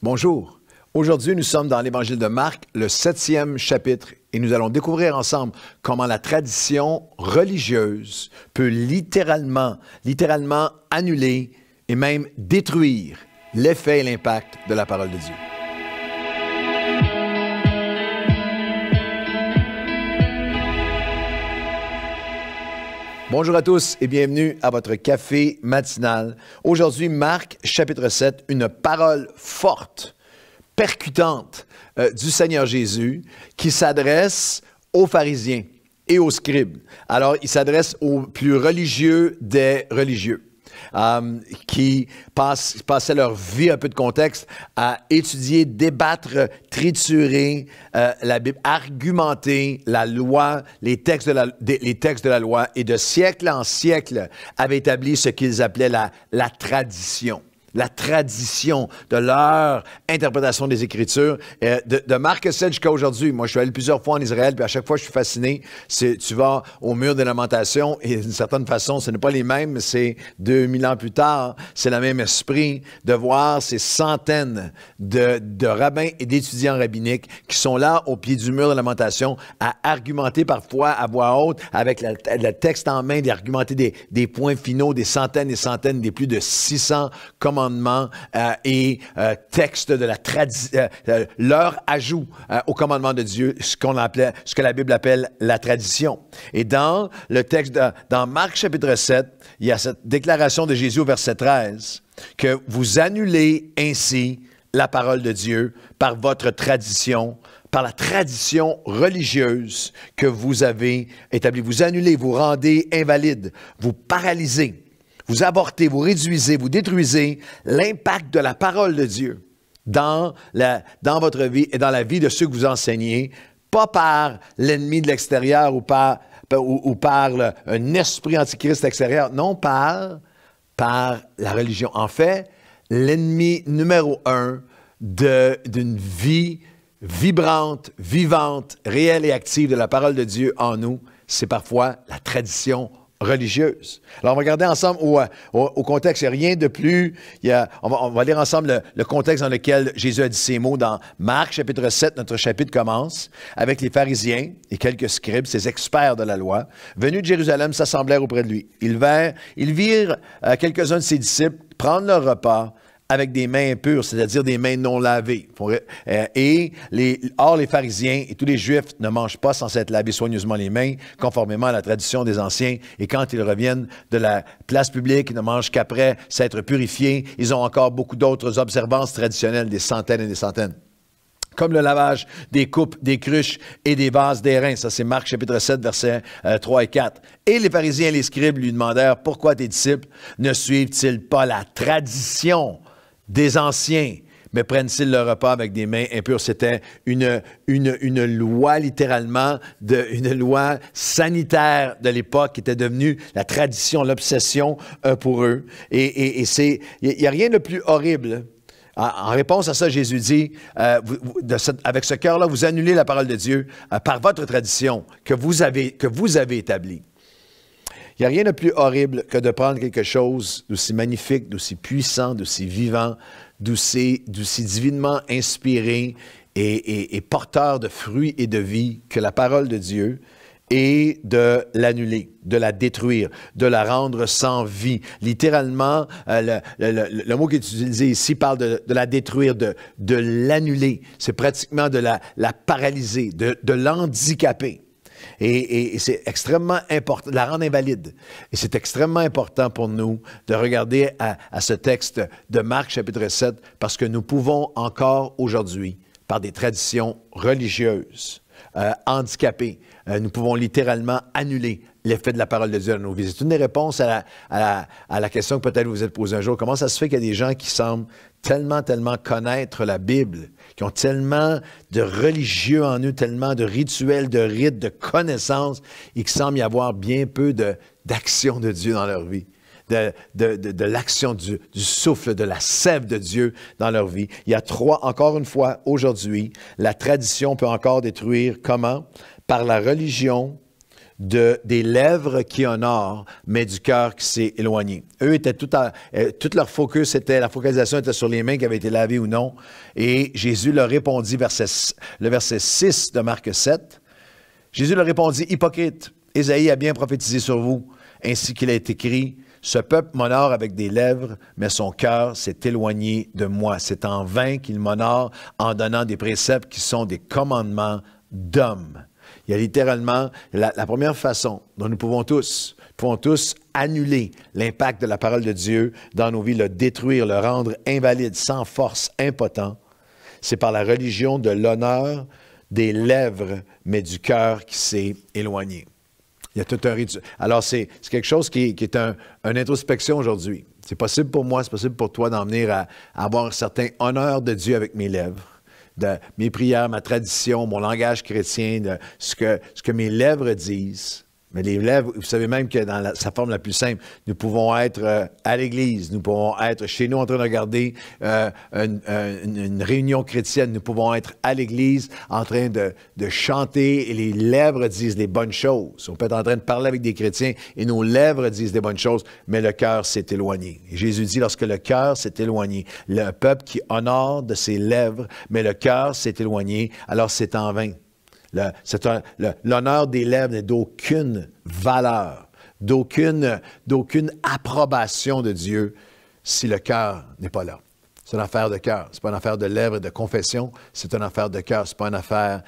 Bonjour. Aujourd'hui, nous sommes dans l'Évangile de Marc, le 7e chapitre, et nous allons découvrir ensemble comment la tradition religieuse peut littéralement annuler et même détruire l'effet et l'impact de la parole de Dieu. Bonjour à tous et bienvenue à votre café matinal. Aujourd'hui, Marc, chapitre 7, une parole forte, percutante du Seigneur Jésus qui s'adresse aux pharisiens et aux scribes. Alors, il s'adresse aux plus religieux des religieux. Qui passaient leur vie, un peu de contexte, à étudier, débattre, triturer la Bible, argumenter la loi, les textes de la loi, et de siècle en siècle avaient établi ce qu'ils appelaient la tradition. La tradition de leur interprétation des Écritures. De Marc 7 jusqu'à aujourd'hui, moi je suis allé plusieurs fois en Israël, puis à chaque fois je suis fasciné. Tu vas au mur des Lamentations, et d'une certaine façon, ce n'est pas les mêmes, mais c'est 2000 ans plus tard, c'est le même esprit de voir ces centaines de rabbins et d'étudiants rabbiniques qui sont là au pied du mur de Lamentation à argumenter parfois à voix haute, avec le texte en main, d'argumenter des points finaux, des centaines et centaines, des plus de 600 commandements et textes de la tradition, leur ajout au commandement de Dieu, ce que la Bible appelle la tradition. Et dans le texte, dans Marc chapitre 7, il y a cette déclaration de Jésus au verset 13, que vous annulez ainsi la parole de Dieu par votre tradition, par la tradition religieuse que vous avez établie. Vous annulez, vous rendez invalide, vous paralysez. Vous avortez, vous réduisez, vous détruisez l'impact de la parole de Dieu dans votre vie et dans la vie de ceux que vous enseignez, pas par l'ennemi de l'extérieur ou par un esprit antichrist extérieur, non par la religion. En fait, l'ennemi numéro 1 d'une vie vibrante, vivante, réelle et active de la parole de Dieu en nous, c'est parfois la tradition religieuse. Alors, on va regarder ensemble au contexte. Il n'y a rien de plus. On va lire ensemble le contexte dans lequel Jésus a dit ces mots dans Marc, chapitre 7. Notre chapitre commence avec les pharisiens et quelques scribes, ces experts de la loi, venus de Jérusalem, s'assemblèrent auprès de lui. Ils virent quelques-uns de ses disciples prendre leur repas avec des mains impures, c'est-à-dire des mains non lavées. Or, les pharisiens et tous les Juifs ne mangent pas sans s'être lavés soigneusement les mains, conformément à la tradition des anciens. Et quand ils reviennent de la place publique, ils ne mangent qu'après s'être purifiés. Ils ont encore beaucoup d'autres observances traditionnelles, des centaines et des centaines. Comme le lavage des coupes, des cruches et des vases d'airain. Ça, c'est Marc chapitre 7, versets 3 et 4. Et les pharisiens et les scribes lui demandèrent, « Pourquoi tes disciples ne suivent-ils pas la tradition des anciens, mais prennent-ils le repas avec des mains impures? » C'était une loi, littéralement, une loi sanitaire de l'époque qui était devenue la tradition, l'obsession pour eux. Et il n'y a rien de plus horrible. En réponse à ça, Jésus dit, avec ce cœur-là, vous annulez la parole de Dieu par votre tradition que vous avez établie. Il n'y a rien de plus horrible que de prendre quelque chose d'aussi magnifique, d'aussi puissant, d'aussi vivant, d'aussi divinement inspiré et porteur de fruits et de vie que la parole de Dieu, et de l'annuler, de la détruire, de la rendre sans vie. Littéralement, le mot qui est utilisé ici parle de la détruire, de l'annuler. C'est pratiquement de la paralyser, de l'handicaper. Et c'est extrêmement important, de la rendre invalide. Et c'est extrêmement important pour nous de regarder à ce texte de Marc, chapitre 7, parce que nous pouvons encore aujourd'hui, par des traditions religieuses, handicapées, nous pouvons littéralement annuler l'effet de la parole de Dieu dans nos vies. C'est une des réponses à la question que peut-être vous vous êtes posée un jour. Comment ça se fait qu'il y a des gens qui semblent tellement connaître la Bible, qui ont tellement de religieux en eux, tellement de rituels, de rites, de connaissances, et qu'il semble y avoir bien peu d'action de Dieu dans leur vie, de l'action du souffle, de la sève de Dieu dans leur vie. Il y a encore une fois, aujourd'hui, la tradition peut encore détruire. Comment? Par la religion des lèvres qui honorent, mais du cœur qui s'est éloigné. Eux étaient tout leur focus, la focalisation était sur les mains qui avaient été lavées ou non. Et Jésus leur répondit, le verset 6 de Marc 7, Jésus leur répondit, « Hypocrite, Ésaïe a bien prophétisé sur vous, ainsi qu'il est écrit, « Ce peuple m'honore avec des lèvres, mais son cœur s'est éloigné de moi. C'est en vain qu'il m'honore en donnant des préceptes qui sont des commandements d'hommes. » Il y a littéralement la première façon dont nous pouvons tous annuler l'impact de la parole de Dieu dans nos vies, le détruire, le rendre invalide, sans force, impotent. C'est par la religion de l'honneur des lèvres, mais du cœur qui s'est éloigné. Il y a tout un rituel. Alors, c'est quelque chose qui est une introspection aujourd'hui. C'est possible pour moi, c'est possible pour toi d'en venir à avoir un certain honneur de Dieu avec mes lèvres, de mes prières, ma tradition, mon langage chrétien, de ce que mes lèvres disent. Mais les lèvres, vous savez même que dans sa forme la plus simple, nous pouvons être à l'église, nous pouvons être chez nous en train de regarder une réunion chrétienne, nous pouvons être à l'église en train de chanter et les lèvres disent les bonnes choses. On peut être en train de parler avec des chrétiens et nos lèvres disent des bonnes choses, mais le cœur s'est éloigné. Et Jésus dit, lorsque le cœur s'est éloigné, le peuple qui honore de ses lèvres, mais le cœur s'est éloigné, alors c'est en vain. L'honneur des lèvres n'est d'aucune valeur, d'aucune approbation de Dieu si le cœur n'est pas là. C'est une affaire de cœur. C'est pas une affaire de lèvres et de confession. C'est une affaire de cœur. C'est pas une affaire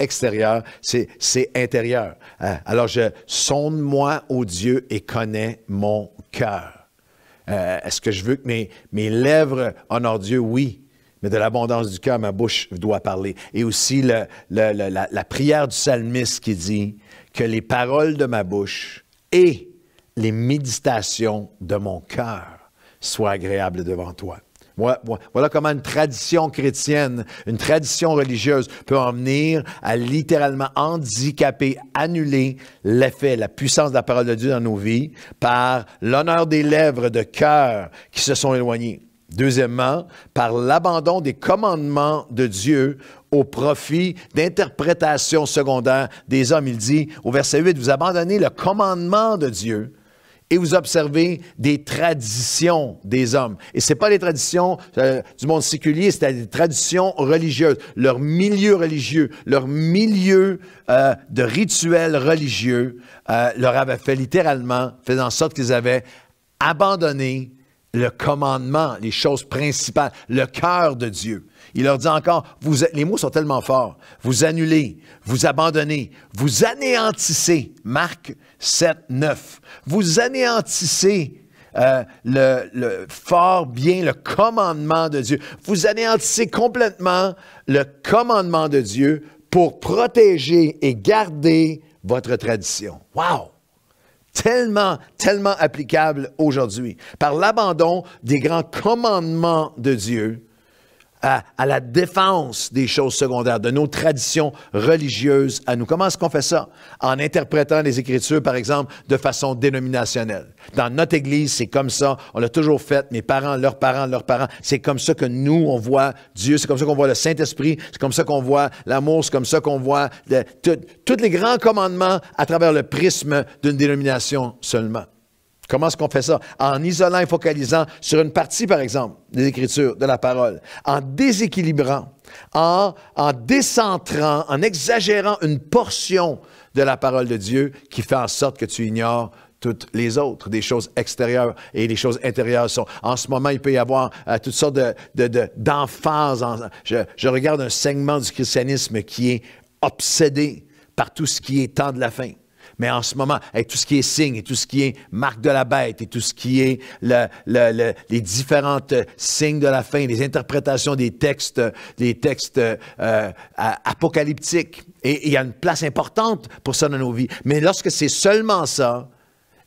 extérieure. C'est intérieur. Alors, sonde-moi, ô Dieu, et connais mon cœur. Est-ce que je veux que mes lèvres honorent Dieu? Oui. Mais de l'abondance du cœur, ma bouche doit parler. Et aussi la prière du psalmiste qui dit que les paroles de ma bouche et les méditations de mon cœur soient agréables devant toi. Voilà comment une tradition chrétienne, une tradition religieuse peut en venir à littéralement handicaper, annuler l'effet, la puissance de la parole de Dieu dans nos vies par l'honneur des lèvres de cœur qui se sont éloignés. Deuxièmement, par l'abandon des commandements de Dieu au profit d'interprétations secondaires des hommes. Il dit au verset 8, vous abandonnez le commandement de Dieu et vous observez des traditions des hommes. Et ce n'est pas les traditions du monde séculier, c'est des traditions religieuses. Leur milieu religieux, leur milieu de rituels religieux leur avait fait littéralement, faisant en sorte qu'ils avaient abandonné le commandement, les choses principales, le cœur de Dieu. Il leur dit encore, les mots sont tellement forts, vous annulez, vous abandonnez, vous anéantissez, Marc 7, 9, vous anéantissez fort bien le commandement de Dieu. Vous anéantissez complètement le commandement de Dieu pour protéger et garder votre tradition. Wow! Tellement applicable aujourd'hui. Par l'abandon des grands commandements de Dieu à la défense des choses secondaires, de nos traditions religieuses à nous. Comment est-ce qu'on fait ça? En interprétant les Écritures, par exemple, de façon dénominationnelle. Dans notre Église, c'est comme ça. On l'a toujours fait. Mes parents, leurs parents. C'est comme ça que nous, on voit Dieu. C'est comme ça qu'on voit le Saint-Esprit. C'est comme ça qu'on voit l'amour. C'est comme ça qu'on voit tous les grands commandements à travers le prisme d'une dénomination seulement. Comment est-ce qu'on fait ça? En isolant et focalisant sur une partie, par exemple, des Écritures, de la parole, en déséquilibrant, en décentrant, en exagérant une portion de la parole de Dieu qui fait en sorte que tu ignores toutes les autres, des choses extérieures et les choses intérieures sont. En ce moment, il peut y avoir toutes sortes d'emphase. Je regarde un segment du christianisme qui est obsédé par tout ce qui est temps de la fin. Mais en ce moment, avec tout ce qui est signe et tout ce qui est marque de la bête et tout ce qui est les différentes signes de la fin, les interprétations des textes apocalyptiques. Et il y a une place importante pour ça dans nos vies. Mais lorsque c'est seulement ça,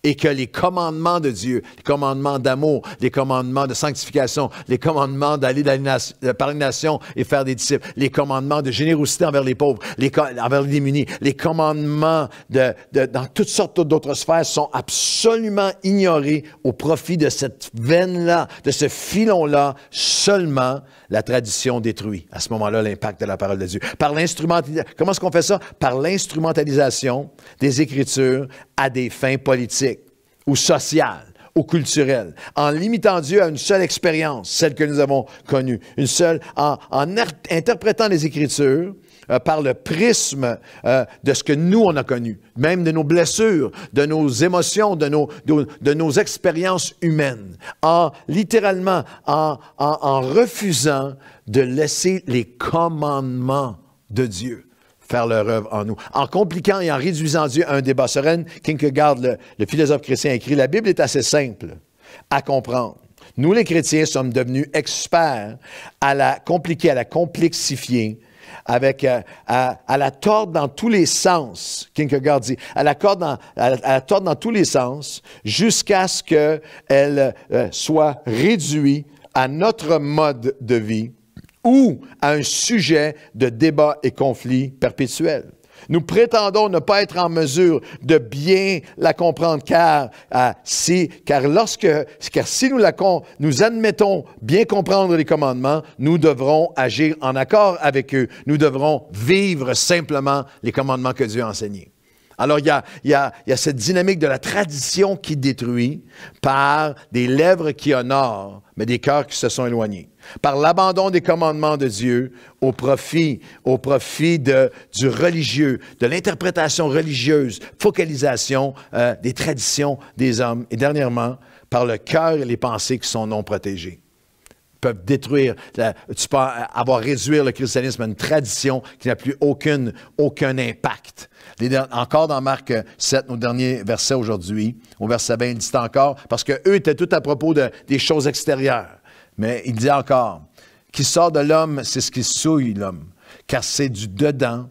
Et que les commandements de Dieu, les commandements d'amour, les commandements de sanctification, les commandements d'aller par les nations et faire des disciples, les commandements de générosité envers les pauvres, envers les démunis, les commandements dans toutes sortes d'autres sphères sont absolument ignorés au profit de cette veine-là, de ce filon-là. Seulement, la tradition détruit à ce moment-là l'impact de la parole de Dieu. Comment est-ce qu'on fait ça? Par l'instrumentalisation des Écritures à des fins politiques ou sociales ou culturelles, en limitant Dieu à une seule expérience, celle que nous avons connue, en interprétant les Écritures par le prisme de ce que nous, on a connu, même de nos blessures, de nos émotions, de nos expériences humaines, littéralement en refusant de laisser les commandements de Dieu faire leur œuvre en nous. En compliquant et en réduisant Dieu à un débat. Søren Kierkegaard, le philosophe chrétien, a écrit « La Bible est assez simple à comprendre. Nous, les chrétiens, sommes devenus experts à la compliquer, à la complexifier, à la tordre dans tous les sens, Kierkegaard dit, à la tordre dans tous les sens, jusqu'à ce qu'elle soit réduite à notre mode de vie, ou à un sujet de débat et conflit perpétuel. Nous prétendons ne pas être en mesure de bien la comprendre, car si nous admettons bien comprendre les commandements, nous devrons agir en accord avec eux. Nous devrons vivre simplement les commandements que Dieu a enseignés. Alors, il y a cette dynamique de la tradition qui détruit par des lèvres qui honorent, mais des cœurs qui se sont éloignés. Par l'abandon des commandements de Dieu au profit du religieux, de l'interprétation religieuse, focalisation des traditions des hommes. Et dernièrement, par le cœur et les pensées qui sont non protégées. Peuvent détruire, tu peux réduire le christianisme à une tradition qui n'a plus aucun impact. Encore dans Marc 7, nos derniers versets aujourd'hui, au verset 20, il dit encore, parce qu'eux étaient tout à propos des choses extérieures. Mais il dit encore, qui sort de l'homme, c'est ce qui souille l'homme, car c'est du dedans,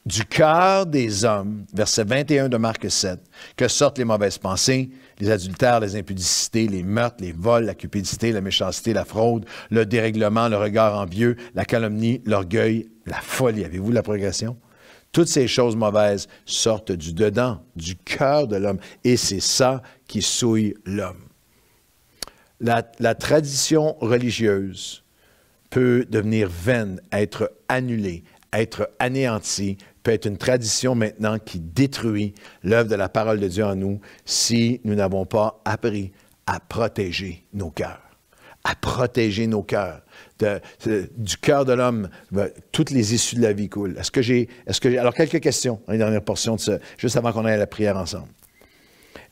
du cœur des hommes, verset 21 de Marc 7, que sortent les mauvaises pensées, les adultères, les impudicités, les meurtres, les vols, la cupidité, la méchanceté, la fraude, le dérèglement, le regard envieux, la calomnie, l'orgueil, la folie. Avez-vous la progression? Toutes ces choses mauvaises sortent du dedans, du cœur de l'homme, et c'est ça qui souille l'homme. La tradition religieuse peut devenir vaine, être annulée, être anéantie, peut être une tradition maintenant qui détruit l'œuvre de la parole de Dieu en nous si nous n'avons pas appris à protéger nos cœurs. À protéger nos cœurs. Du cœur de l'homme, toutes les issues de la vie coulent. Alors, quelques questions dans les dernières portions de juste avant qu'on aille à la prière ensemble.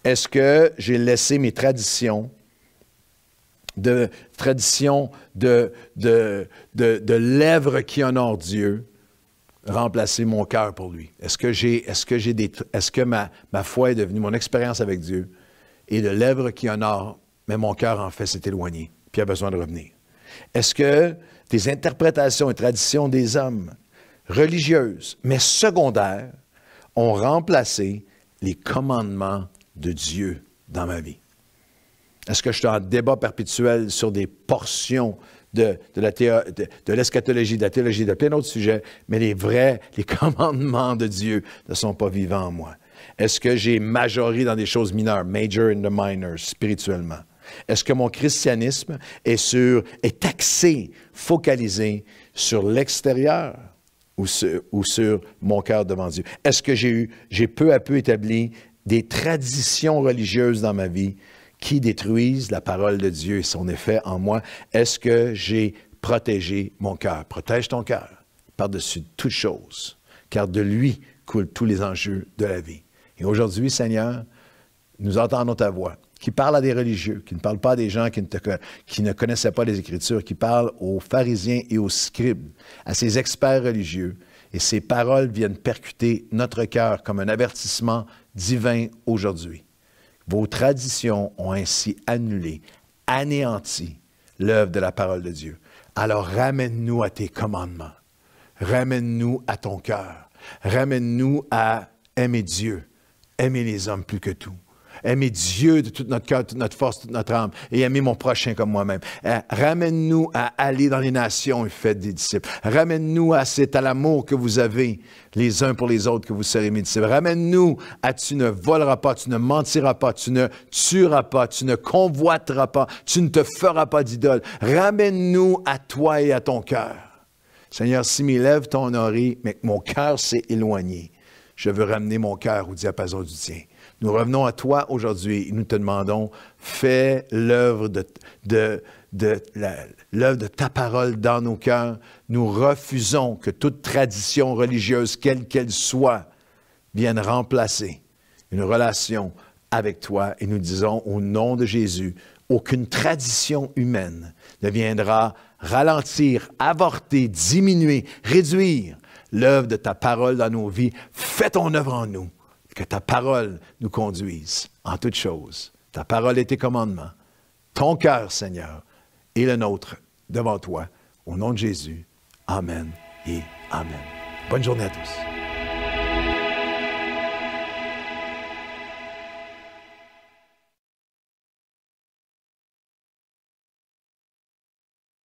Est-ce que j'ai laissé mes traditions de lèvres qui honorent Dieu remplacer mon cœur pour lui? Est-ce que ma foi est devenue mon expérience avec Dieu et de lèvres qui honorent, mais mon cœur en fait s'est éloigné, puis a besoin de revenir? Est-ce que des interprétations et traditions des hommes religieuses, mais secondaires, ont remplacé les commandements de Dieu dans ma vie? Est-ce que je suis en débat perpétuel sur des portions de l'eschatologie, de la théologie, de plein d'autres sujets, mais les commandements de Dieu ne sont pas vivants en moi? Est-ce que j'ai majoré dans des choses mineures, major in the minors, spirituellement? Est-ce que mon christianisme est axé, focalisé sur l'extérieur ou sur mon cœur devant Dieu? Est-ce que j'ai peu à peu établi des traditions religieuses dans ma vie qui détruisent la parole de Dieu et son effet en moi? Est-ce que j'ai protégé mon cœur? Protège ton cœur par-dessus toute chose, car de lui coulent tous les enjeux de la vie. Et aujourd'hui, Seigneur, nous entendons ta voix, qui parle à des religieux, qui ne parle pas à des gens qui ne connaissaient pas les Écritures, qui parle aux pharisiens et aux scribes, à ces experts religieux. Et ces paroles viennent percuter notre cœur comme un avertissement divin aujourd'hui. Vos traditions ont ainsi annulé, anéanti l'œuvre de la parole de Dieu. Alors ramène-nous à tes commandements. Ramène-nous à ton cœur. Ramène-nous à aimer Dieu, aimer les hommes plus que tout. Aimer Dieu de tout notre cœur, toute notre force, toute notre âme, et aimer mon prochain comme moi-même. Ramène-nous à aller dans les nations et faites des disciples. Ramène-nous à l'amour que vous avez les uns pour les autres que vous serez mes disciples. Ramène-nous à tu ne voleras pas, tu ne mentiras pas, tu ne tueras pas, tu ne convoiteras pas, tu ne te feras pas d'idole. Ramène-nous à toi et à ton cœur. Seigneur, si mes lèvres t'ont honoré, mais que mon cœur s'est éloigné, je veux ramener mon cœur au diapason du tien. Nous revenons à toi aujourd'hui et nous te demandons, fais l'œuvre l'œuvre de ta parole dans nos cœurs. Nous refusons que toute tradition religieuse, quelle qu'elle soit, vienne remplacer une relation avec toi. Et nous disons, au nom de Jésus, aucune tradition humaine ne viendra ralentir, avorter, diminuer, réduire l'œuvre de ta parole dans nos vies. Fais ton œuvre en nous. Que ta parole nous conduise en toutes choses. Ta parole est tes commandements. Ton cœur, Seigneur, et le nôtre devant toi. Au nom de Jésus. Amen et Amen. Bonne journée à tous.